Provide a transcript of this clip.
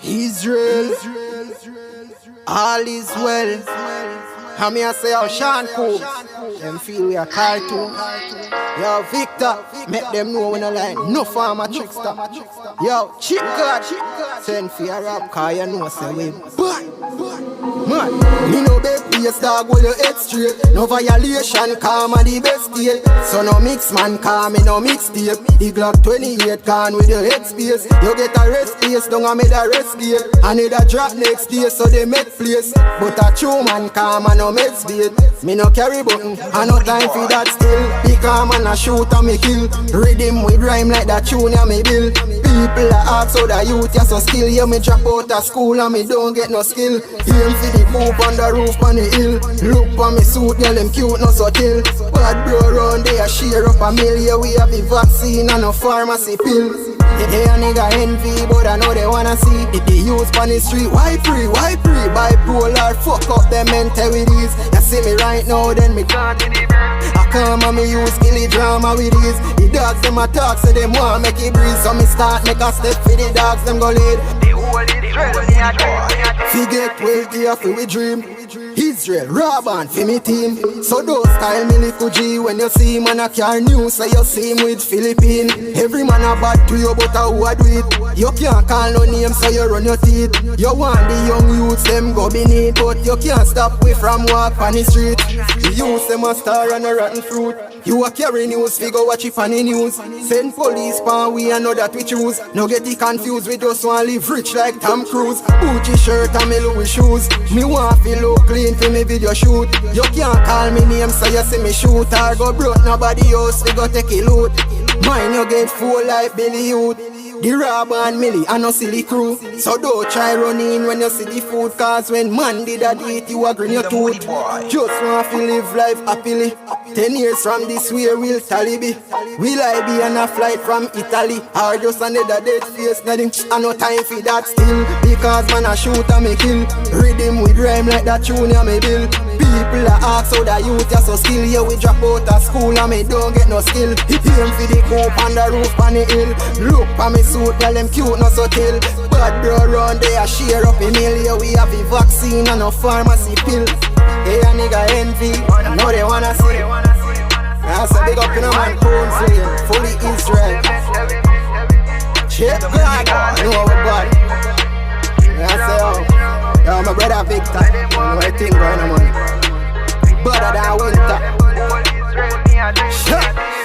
Israel, all is well. And me I say, oh, Sean Coombs, them feel we a cartoon. Yo, Victor, make them know when I line, no farmer trickster. Yo, Chick God, send for your rap, cause you know say we bad. Man, me no beg place dog with your head straight. No violation, calm and the best state. So no mix man, calm me no mixtape. The Glock 28 can with your head space. You get a rest place, don't I made a rest gate. I need a drop next day, so they make place. But a true man, calm and no meds date. Me no carry button, I no time for that still. Be calm and a shoot and me kill. Rhythm with rhyme like that tune ya me bill. People are ask how the youth ya so skill. Yeah, me drop out of school and me don't get no skill. Aim for the poop on the roof on the hill. Look for me suit, girl them cute no so till. Bad bro round there share up a mill. Yeah, we have the vaccine and no pharmacy pill. They a nigga envy, but I know they wanna see the youth on the street. Why free, bipolar, fuck up them mentalities. You see me right now, then me can't in the I come and me use killy drama with these. The dogs them a talk, so them want make it breeze. So me start make a step for the dogs, them go lead. Forget wealthy after we dream. Israel, Raban, for me team. So those style me little G. When you see man a car new, so you see him with Philippine. Every man a bad to you, but who a do it? You can't call no name, so you run your teeth. You want the young youths, them go beneath. But you can't stop we from walk on the street. The youths, them a star and a rotten fruit. You a carry news, figure watch it on the news. Send police pan, we and know that we choose. No get it confused, we just want live rich like Tom Cruise. Gucci shirt and me Louis shoes. Me want feel look clean for me video shoot. You can't call me name so you see me shoot. Or go broke nobody else, we go take a loot. Mine you get full like Billy Youth. The Robber and Millie and no silly crew. So don't try run in when you see the food. Cause when man did that eat, you a grin your tooth. Just want to live life happily. 10 years from this way will tally be. Will I be on a flight from Italy? Or just another dead face? Nothing, I no time for that still. Because man a shoot and me kill. Rhythm with rhyme like that tune ya me bill. People are ask how the youth ya so skill. Yeah, we drop out of school and me don't get no skill. He aim for the coop on the roof on the hill. Look for me suit, girl them cute no so till. Bad bro round there share up a mill. Yeah, we have a vaccine and no pharmacy pill. Hey a nigga envy, I know they wanna see. I say big up in a man Coombs fully Israel. Check God, I know our body. I say oh, yo my brother Victor, you know I think going on man. Better than winter. Shut.